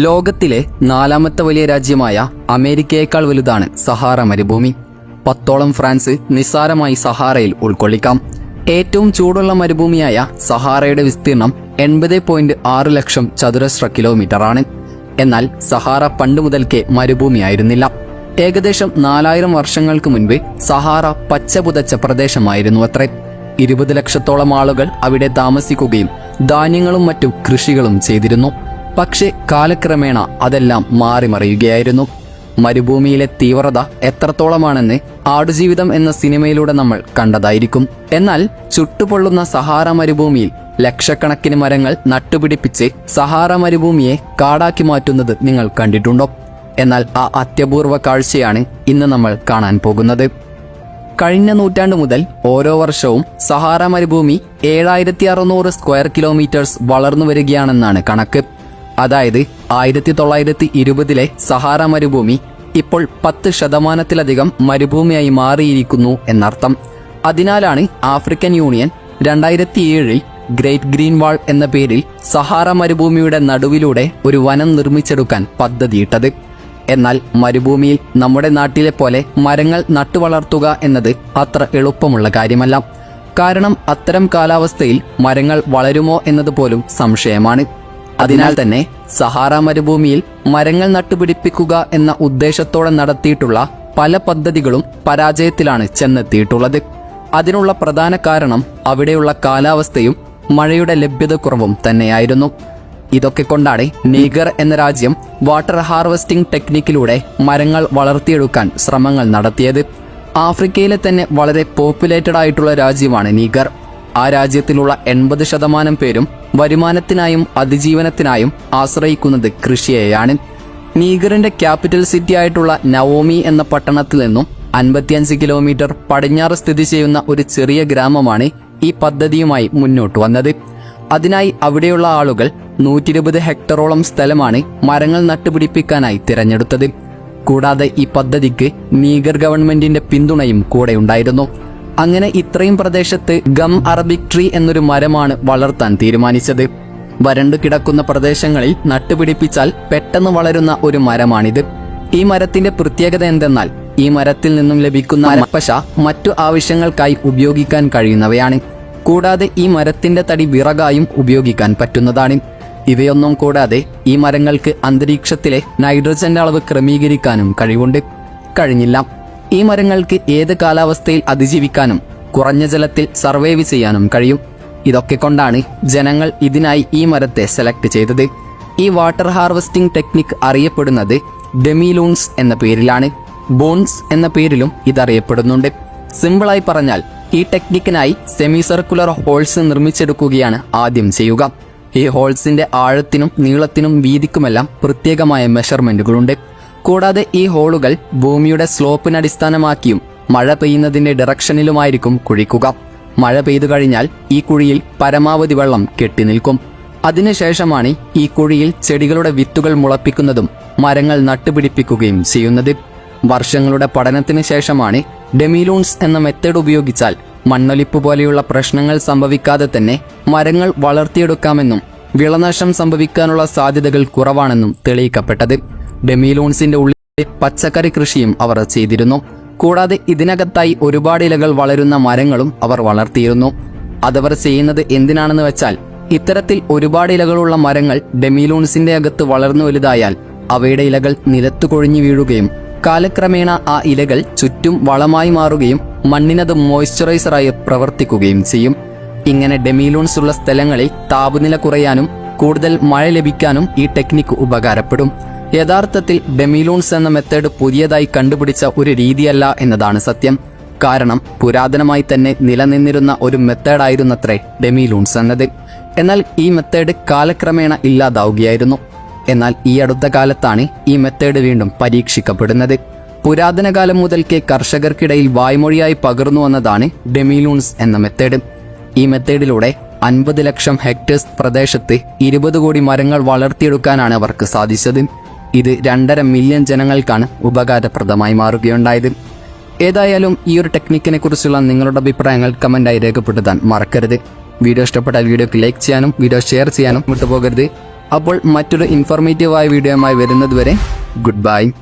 ലോകത്തിലെ 4ാമത്തെ വലിയ രാജ്യമായ അമേരിക്കയേക്കാൾ വലുതാണ് സഹാറ മരുഭൂമി. 10ഓളം ഫ്രാൻസ് നിസ്സാരമായി സഹാറയിൽ ഉൾക്കൊള്ളിക്കാം. ഏറ്റവും ചൂടുള്ള മരുഭൂമിയായ സഹാറയുടെ വിസ്തീർണം 80.6 ലക്ഷം ചതുരശ്ര കിലോമീറ്ററാണ്. എന്നാൽ സഹാറ പണ്ട് മുതൽക്കേ മരുഭൂമിയായിരുന്നില്ല. ഏകദേശം 4000 വർഷങ്ങൾക്ക് മുൻപ് സഹാറ പച്ച പുതച്ച പ്രദേശമായിരുന്നു അത്രേ. 20 ലക്ഷത്തോളം ആളുകൾ അവിടെ താമസിക്കുകയും ധാന്യങ്ങളും മറ്റു കൃഷികളും ചെയ്തിരുന്നു. പക്ഷേ കാലക്രമേണ അതെല്ലാം മാറിമറിയുകയായിരുന്നു. മരുഭൂമിയിലെ തീവ്രത എത്രത്തോളമാണെന്ന് ആടുജീവിതം എന്ന സിനിമയിലൂടെ നമ്മൾ കണ്ടതായിരിക്കും. എന്നാൽ ചുട്ടുപൊള്ളുന്ന സഹാറ മരുഭൂമിയിൽ ലക്ഷക്കണക്കിന് മരങ്ങൾ നട്ടുപിടിപ്പിച്ച് സഹാറ മരുഭൂമിയെ കാടാക്കി മാറ്റുന്നത് നിങ്ങൾ കണ്ടിട്ടുണ്ടോ? എന്നാൽ ആ അത്യപൂർവ കാഴ്ചയാണ് ഇന്ന് നമ്മൾ കാണാൻ പോകുന്നത്. കഴിഞ്ഞ നൂറ്റാണ്ടു മുതൽ ഓരോ വർഷവും സഹാറ മരുഭൂമി 7600 സ്ക്വയർ കിലോമീറ്റേഴ്സ് വളർന്നു വരികയാണെന്നാണ് കണക്ക്. അതായത് 1920-ലെ സഹാറ മരുഭൂമി ഇപ്പോൾ 10% മരുഭൂമിയായി മാറിയിരിക്കുന്നു എന്നർത്ഥം. അതിനാലാണ് ആഫ്രിക്കൻ യൂണിയൻ 2007-ൽ ഗ്രേറ്റ് ഗ്രീൻ വാൾ എന്ന പേരിൽ സഹാറ മരുഭൂമിയുടെ നടുവിലൂടെ ഒരു വനം നിർമ്മിച്ചെടുക്കാൻ പദ്ധതിയിട്ടത്. എന്നാൽ മരുഭൂമിയിൽ നമ്മുടെ നാട്ടിലെ പോലെ മരങ്ങൾ നട്ടുവളർത്തുക എന്നത് അത്ര എളുപ്പമുള്ള കാര്യമല്ല. കാരണം അത്തരം കാലാവസ്ഥയിൽ മരങ്ങൾ വളരുമോ എന്നതുപോലും സംശയമാണ്. അതിനാൽ തന്നെ സഹാറ മരുഭൂമിയിൽ മരങ്ങൾ നട്ടുപിടിപ്പിക്കുക എന്ന ഉദ്ദേശത്തോടെ നടത്തിയിട്ടുള്ള പല പദ്ധതികളും പരാജയത്തിലാണ് ചെന്നെത്തിയിട്ടുള്ളത്. അതിനുള്ള പ്രധാന കാരണം അവിടെയുള്ള കാലാവസ്ഥയും മഴയുടെ ലഭ്യതക്കുറവും തന്നെയായിരുന്നു. ഇതൊക്കെ കൊണ്ടാണ് നീഗർ എന്ന രാജ്യം വാട്ടർ ഹാർവെസ്റ്റിംഗ് ടെക്നിക്കിലൂടെ മരങ്ങൾ വളർത്തിയെടുക്കാൻ ശ്രമങ്ങൾ നടത്തിയത്. ആഫ്രിക്കയിലെ തന്നെ വളരെ പോപ്പുലേറ്റഡ് ആയിട്ടുള്ള രാജ്യമാണ് നീഗർ. ആ രാജ്യത്തിലുള്ള 80% പേരും വരുമാനത്തിനായും അതിജീവനത്തിനായും ആശ്രയിക്കുന്നത് കൃഷിയെയാണ്. നീഗറിന്റെ ക്യാപിറ്റൽ സിറ്റി ആയിട്ടുള്ള നവോമി എന്ന പട്ടണത്തിൽ നിന്നും 55 കിലോമീറ്റർ പടിഞ്ഞാറ് സ്ഥിതി ചെയ്യുന്ന ഒരു ചെറിയ ഗ്രാമമാണ് ഈ പദ്ധതിയുമായി മുന്നോട്ട് വന്നത്. അതിനായി അവിടെയുള്ള ആളുകൾ 120 ഹെക്ടറോളം സ്ഥലമാണ് മരങ്ങൾ നട്ടുപിടിപ്പിക്കാനായി തിരഞ്ഞെടുത്തത്. കൂടാതെ ഈ പദ്ധതിക്ക് നീഗർ ഗവൺമെന്റിന്റെ പിന്തുണയും കൂടെയുണ്ടായിരുന്നു. അങ്ങനെ ഇത്രയും പ്രദേശത്ത് ഗം അറബിക് ട്രീ എന്നൊരു മരമാണ് വളർത്താൻ തീരുമാനിച്ചത്. വരണ്ടു കിടക്കുന്ന പ്രദേശങ്ങളിൽ നട്ടുപിടിപ്പിച്ചാൽ പെട്ടെന്ന് വളരുന്ന ഒരു മരമാണിത്. ഈ മരത്തിന്റെ പ്രത്യേകത എന്തെന്നാൽ ഈ മരത്തിൽ നിന്നും ലഭിക്കുന്ന മരപ്പശ മറ്റു ആവശ്യങ്ങൾക്കായി ഉപയോഗിക്കാൻ കഴിയുന്നവയാണ്. കൂടാതെ ഈ മരത്തിന്റെ തടി വിറകായും ഉപയോഗിക്കാൻ പറ്റുന്നതാണ്. ഇവയൊന്നും കൂടാതെ ഈ മരങ്ങൾക്ക് അന്തരീക്ഷത്തിലെ നൈട്രജന്റെ അളവ് ക്രമീകരിക്കാനും കഴിഞ്ഞില്ല. ഈ മരങ്ങൾക്ക് ഏത് കാലാവസ്ഥയിൽ അതിജീവിക്കാനും കുറഞ്ഞ ജലത്തിൽ സർവൈവ് ചെയ്യാനും കഴിയും. ഇതൊക്കെ കൊണ്ടാണ് ജനങ്ങൾ ഇതിനായി ഈ മരത്തെ സെലക്ട് ചെയ്തത്. ഈ വാട്ടർ ഹാർവെസ്റ്റിംഗ് ടെക്നിക് അറിയപ്പെടുന്നത് ഡെമിലൂൺസ് എന്ന പേരിലാണ്. ബോൺസ് എന്ന പേരിലും ഇതറിയപ്പെടുന്നുണ്ട്. സിമ്പിളായി പറഞ്ഞാൽ ഈ ടെക്നിക്കിനായി സെമി സർക്കുലർ ഹോൾസ് നിർമ്മിച്ചെടുക്കുകയാണ് ആദ്യം ചെയ്യുക. ഈ ഹോൾസിന്റെ ആഴത്തിനും നീളത്തിനും വീതിക്കുമെല്ലാം പ്രത്യേകമായ മെഷർമെന്റുകളുണ്ട്. കൂടാതെ ഈ ഹോളുകൾ ഭൂമിയുടെ സ്ലോപ്പിന് അടിസ്ഥാനമാക്കിയും മഴ പെയ്യുന്നതിന്റെ ഡയറക്ഷനിലുമായിരിക്കും കുഴിക്കുക. മഴ പെയ്തു കഴിഞ്ഞാൽ ഈ കുഴിയിൽ പരമാവധി വെള്ളം കെട്ടിനിൽക്കും. അതിനുശേഷമാണ് ഈ കുഴിയിൽ ചെടികളുടെ വിത്തുകൾ മുളപ്പിക്കുന്നതും മരങ്ങൾ നട്ടുപിടിപ്പിക്കുകയും ചെയ്യുന്നത്. വർഷങ്ങളുടെ പഠനത്തിന് ശേഷമാണ് ഡെമിലൂൺസ് എന്ന മെത്തേഡ് ഉപയോഗിച്ചാൽ മണ്ണൊലിപ്പ് പോലെയുള്ള പ്രശ്നങ്ങൾ സംഭവിക്കാതെ തന്നെ മരങ്ങൾ വളർത്തിയെടുക്കാമെന്നും വിളനാശം സംഭവിക്കാനുള്ള സാധ്യതകൾ കുറവാണെന്നും തെളിയിക്കപ്പെട്ടത്. ഡെമിലൂൺസിന്റെ ഉള്ളിൽ പച്ചക്കറി കൃഷിയും അവർ ചെയ്തിരുന്നു. കൂടാതെ ഇതിനകത്തായി ഒരുപാട് ഇലകൾ വളരുന്ന മരങ്ങളും അവർ വളർത്തിയിരുന്നു. അതവർ ചെയ്യുന്നത് എന്തിനാണെന്ന് വെച്ചാൽ ഇത്തരത്തിൽ ഒരുപാട് ഇലകളുള്ള മരങ്ങൾ ഡെമിലൂൺസിന്റെ അകത്ത് വളർന്നു വലുതായാൽ അവയുടെ ഇലകൾ നിലത്തു കൊഴിഞ്ഞു വീഴുകയും കാലക്രമേണ ആ ഇലകൾ ചുറ്റും വളമായി മാറുകയും മണ്ണിനത് മോയ്സ്ചറൈസറായി പ്രവർത്തിക്കുകയും ചെയ്യും. ഇങ്ങനെ ഡെമിലൂൺസ് ഉള്ള സ്ഥലങ്ങളിൽ താപനില കുറയാനും കൂടുതൽ മഴ ലഭിക്കാനും ഈ ടെക്നിക്ക് ഉപകാരപ്പെടും. യഥാർത്ഥത്തിൽ ഡെമിലൂൺസ് എന്ന മെത്തേഡ് പുതിയതായി കണ്ടുപിടിച്ച ഒരു രീതിയല്ല എന്നതാണ് സത്യം. കാരണം പുരാതനമായി തന്നെ നിലനിന്നിരുന്ന ഒരു മെത്തേഡായിരുന്നത്രേ ഡെമിലൂൺസ് എന്നത്. എന്നാൽ ഈ മെത്തേഡ് കാലക്രമേണ ഇല്ലാതാവുകയായിരുന്നു. എന്നാൽ ഈ അടുത്ത കാലത്താണ് ഈ മെത്തേഡ് വീണ്ടും പരീക്ഷിക്കപ്പെടുന്നത്. പുരാതന കാലം മുതൽക്കേ കർഷകർക്കിടയിൽ വായ്മൊഴിയായി പകർന്നു വന്നതാണ് ഡെമിലൂൺസ് എന്ന മെത്തേഡ്. ഈ മെത്തേഡിലൂടെ 50 ലക്ഷം ഹെക്ടേഴ്സ് പ്രദേശത്ത് 20 കോടി മരങ്ങൾ വളർത്തിയെടുക്കാനാണ് അവർക്ക് സാധിച്ചത്. ഇത് 2.5 മില്യൺ ജനങ്ങൾക്കാണ് ഉപകാരപ്രദമായി മാറുകയുണ്ടായത്. ഏതായാലും ഈ ഒരു ടെക്നിക്കിനെ കുറിച്ചുള്ള നിങ്ങളുടെ അഭിപ്രായങ്ങൾ കമന്റായി രേഖപ്പെടുത്താൻ മറക്കരുത്. വീഡിയോ ഇഷ്ടപ്പെട്ടാൽ വീഡിയോക്ക് ലൈക്ക് ചെയ്യാനും വീഡിയോ ഷെയർ ചെയ്യാനും വിട്ടുപോകരുത്. അപ്പോൾ മറ്റൊരു ഇൻഫോർമേറ്റീവായ വീഡിയോയുമായി വരുന്നതുവരെ ഗുഡ് ബൈ.